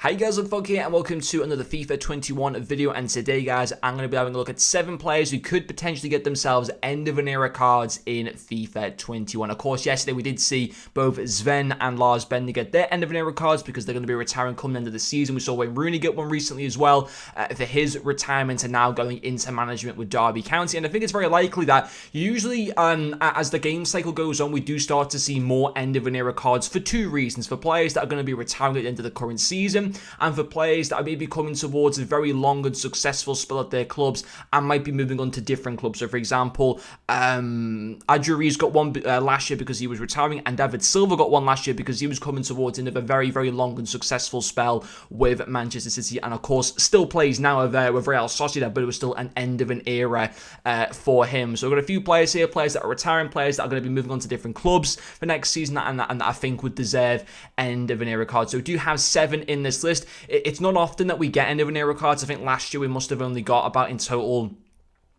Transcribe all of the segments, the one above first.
Hi guys, Luke here and welcome to another FIFA 21 video, and today guys I'm going to be having a look at 7 players who could potentially get themselves end of an era cards in FIFA 21. Of course, yesterday we did see both Sven and Lars Bender get their end of an era cards because they're going to be retiring come the end of the season. We saw Wayne Rooney get one recently as well for his retirement and now going into management with Derby County, and I think it's very likely that usually as the game cycle goes on we do start to see more end of an era cards for 2 reasons: for players that are going to be retiring at the end of the current season, and for players that are maybe coming towards a very long and successful spell at their clubs and might be moving on to different clubs. So for example, Adjuri's got one last year because he was retiring, and David Silva got one last year because he was coming towards the end of a very, very long and successful spell with Manchester City, and of course still plays now with Real Sociedad, but it was still an end of an era for him. So we've got a few players here, players that are retiring, players that are going to be moving on to different clubs for next season, and that I think would deserve end of an era card. So we do have 7 in this list. It's not often that we get end of an era cards. I think last year we must have only got about in total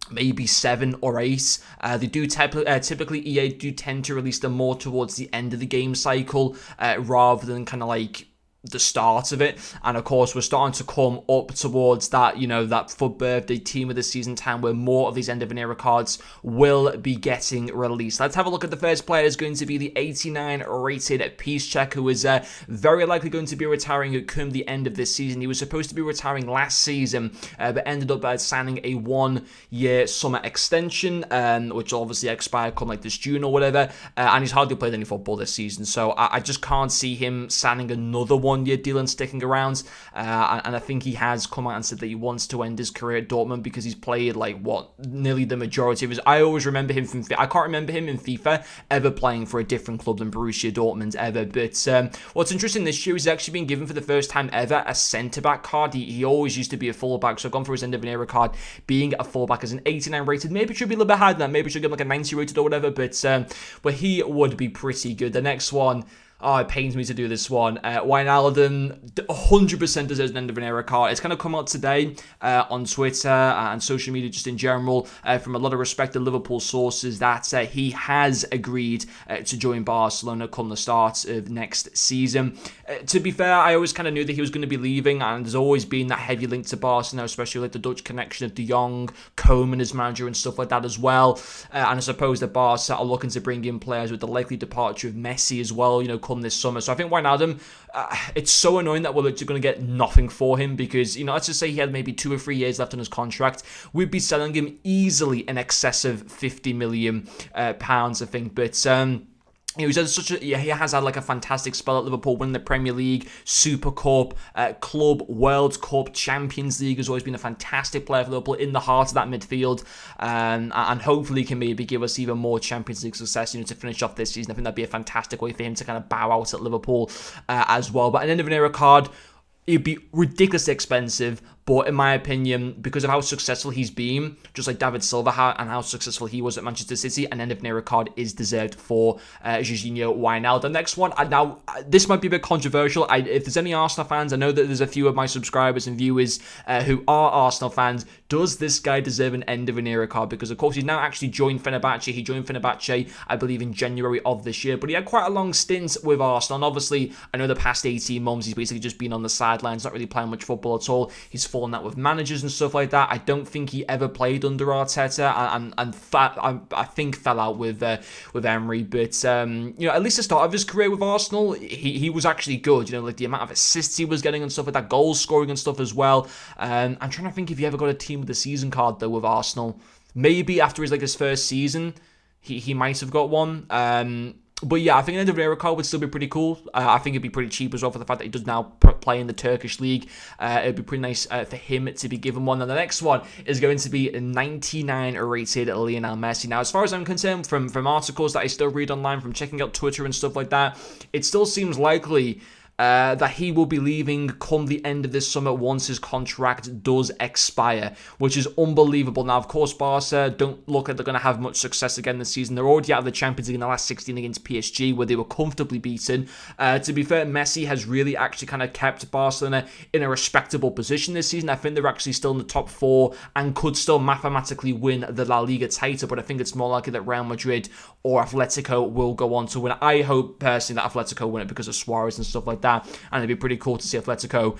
maybe 7 or 8. They do typically EA do tend to release them more towards the end of the game cycle rather than kind of like the start of it. And of course we're starting to come up towards that, you know, that FUT birthday team of the season time where more of these end of an era cards will be getting released. Let's have a look at the first player. Is going to be the 89 rated Peace Check, who is very likely going to be retiring at come the end of this season. He was supposed to be retiring last season but ended up signing a 1-year summer extension, which will obviously expire come like this June or whatever, and he's hardly played any football this season, so I just can't see him signing another 1-year deal and sticking around, and I think he has come out and said that he wants to end his career at Dortmund because he's played like nearly the majority of his. I always remember him from I can't remember him in FIFA ever playing for a different club than Borussia Dortmund ever. But what's interesting this year is he's actually been given for the first time ever a centre-back card. He always used to be a full-back, so I've gone for his end of an era card being a full-back as an 89 rated. Maybe it should be a little bit higher than that, maybe it should get like a 90 rated or whatever, but he would be pretty good. The next one, oh, it pains me to do this one. Wijnaldum 100% deserves an end of an era card. It's kind of come out today on Twitter and social media just in general from a lot of respected Liverpool sources that he has agreed to join Barcelona come the start of next season. To be fair, I always kind of knew that he was going to be leaving, and there's always been that heavy link to Barcelona, especially like the Dutch connection of De Jong, Koeman as manager and stuff like that as well. And I suppose that Barca are looking to bring in players with the likely departure of Messi as well, you know, come this summer. So I think Wijnaldum, it's so annoying that we're going to get nothing for him because, you know, let's just say he had maybe 2 or 3 years left on his contract. We'd be selling him easily in excess of £50 million, I think. But he has had like a fantastic spell at Liverpool, winning the Premier League, Super Cup, Club World Cup, Champions League. Has always been a fantastic player for Liverpool in the heart of that midfield, and hopefully can maybe give us even more Champions League success, you know, to finish off this season. I think that'd be a fantastic way for him to kind of bow out at Liverpool as well. But an end of an era card, it'd be ridiculously expensive, but in my opinion, because of how successful he's been, just like David Silva and how successful he was at Manchester City, an end of an era card is deserved for Jorginho Wijnaldum. The next one, now this might be a bit controversial. If there's any Arsenal fans, I know that there's a few of my subscribers and viewers who are Arsenal fans. Does this guy deserve an end of an era card? Because of course he's now actually joined Fenerbahce. He joined Fenerbahce, I believe, in January of this year, but he had quite a long stint with Arsenal. And obviously, I know the past 18 months he's basically just been on the sidelines, not really playing much football at all. He's fallen out with managers and stuff like that. I don't think he ever played under Arteta, and I think fell out with Emery. But you know, at least the start of his career with Arsenal, he was actually good. You know, like the amount of assists he was getting and stuff like that, goal scoring and stuff as well. I'm trying to think if he ever got a team of the season card though with Arsenal. Maybe after his first season, he might have got one. But yeah, I think an end of an era card would still be pretty cool. I think it'd be pretty cheap as well for the fact that he does now play in the Turkish league. It'd be pretty nice for him to be given one. And the next one is going to be a 99 rated Lionel Messi. Now, as far as I'm concerned, from articles that I still read online, from checking out Twitter and stuff like that, it still seems likely that he will be leaving come the end of this summer once his contract does expire, which is unbelievable. Now, of course, Barca don't look like they're going to have much success again this season. They're already out of the Champions League in the last 16 against PSG, where they were comfortably beaten. To be fair, Messi has really actually kind of kept Barcelona in a respectable position this season. I think they're actually still in the top 4 and could still mathematically win the La Liga title, but I think it's more likely that Real Madrid or Atletico will go on to win. I hope personally that Atletico win it because of Suarez and stuff like that. And it'd be pretty cool to see Atletico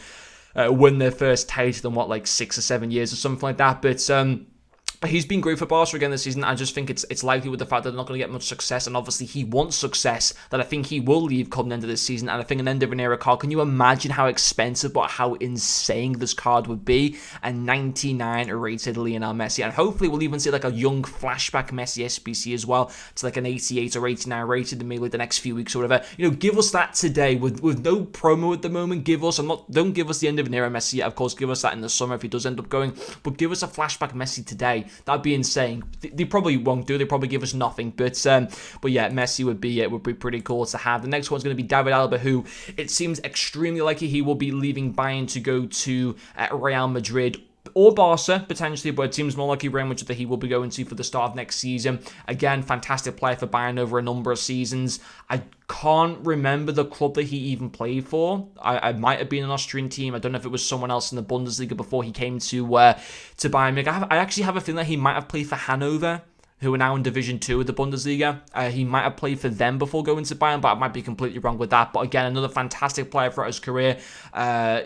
win their first title in, like 6 or 7 years or something like that. But he's been great for Barca again this season. I just think it's likely with the fact that they're not going to get much success, and obviously he wants success, that I think he will leave come the end of this season, and I think an end of an era card. Can you imagine how expensive but how insane this card would be? A 99 rated Lionel Messi, and hopefully we'll even see like a young flashback Messi SBC as well, to like an 88 or 89 rated in maybe like the next few weeks or whatever. You know, give us that today with no promo at the moment. Don't give us the end of an era Messi yet, of course. Give us that in the summer if he does end up going, but give us a flashback Messi today. That'd be insane. They probably won't do. They probably give us nothing. But yeah, Messi would be pretty cool to have. The next one's going to be David Alaba, who it seems extremely likely he will be leaving Bayern to go to Real Madrid or Barca, potentially, but it seems more likely Real Madrid that he will be going to for the start of next season. Again, fantastic player for Bayern over a number of seasons. I can't remember the club that he even played for. I might have been an Austrian team. I don't know if it was someone else in the Bundesliga before he came to Bayern Munich. I actually have a feeling that he might have played for Hanover, who are now in Division 2 of the Bundesliga. He might have played for them before going to Bayern, but I might be completely wrong with that. But again, another fantastic player throughout his career.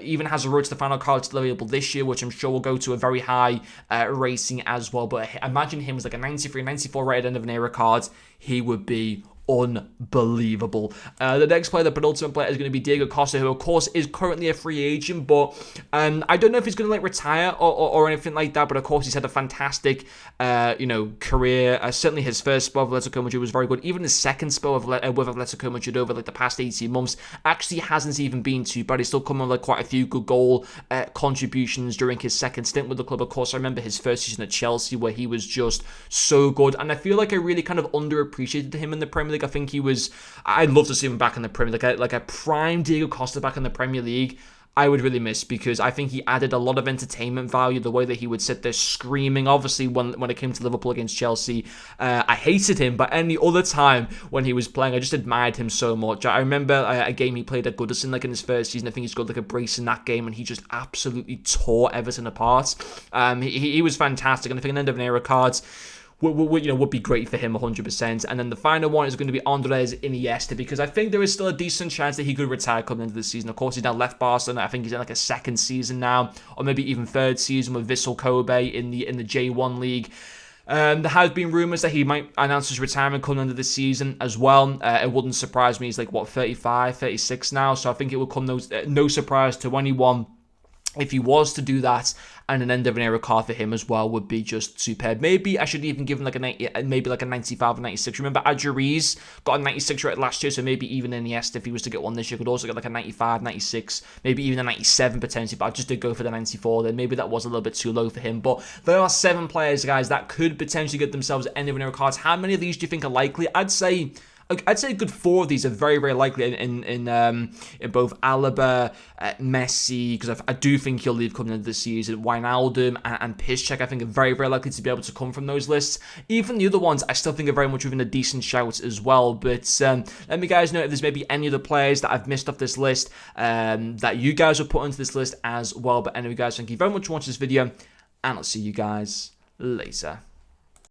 Even has a road to the final card still available this year, which I'm sure will go to a very high rating as well. But imagine him as like a 93, 94 rated end of an era card. He would be unbelievable. The next player, the penultimate player, is going to be Diego Costa, who of course is currently a free agent, but I don't know if he's going to like retire or anything like that, but of course he's had a fantastic career. Certainly his first spell with Atletico Madrid was very good. Even his second spell with Atletico Madrid over like the past 18 months actually hasn't even been too bad. He's still come on like quite a few good goal contributions during his second stint with the club. Of course, I remember his first season at Chelsea where he was just so good, and I feel like I really kind of underappreciated him in the Premier League. I think I'd love to see him back in the Premier League, like a prime Diego Costa back in the Premier League. I would really miss, because I think he added a lot of entertainment value, the way that he would sit there screaming. Obviously, when it came to Liverpool against Chelsea, I hated him, but any other time when he was playing, I just admired him so much. I remember a game he played at Goodison, like in his first season. I think he scored like a brace in that game, and he just absolutely tore Everton apart. He was fantastic, and I think an end of an era cards would be great for him 100%. And then the final one is going to be Andres Iniesta, because I think there is still a decent chance that he could retire coming into the season. Of course, he's now left Barcelona. I think he's in like a second season now, or maybe even third season with Vissel Kobe in the J1 league. There has been rumours that he might announce his retirement coming into this season as well. It wouldn't surprise me. He's like, 35, 36 now, so I think it would come no surprise to anyone if he was to do that. And an end of an era card for him as well would be just superb. Maybe I should even give him like a 90, maybe like a 95 or 96. Remember, Adjuriz got a 96 rate last year, so maybe even Iniesta, if he was to get one this year, could also get like a 95, 96, maybe even a 97 potentially. But I just did go for the 94 then. Maybe that was a little bit too low for him. But there are 7 players, guys, that could potentially get themselves end of an era cards. How many of these do you think are likely? I'd say a good 4 of these are very, very likely in both Alaba, Messi, because I do think he'll leave coming into the season. Wijnaldum and Piszczek, I think, are very, very likely to be able to come from those lists. Even the other ones, I still think are very much within a decent shout as well. But let me guys know if there's maybe any other players that I've missed off this list that you guys will put into this list as well. But anyway, guys, thank you very much for watching this video, and I'll see you guys later.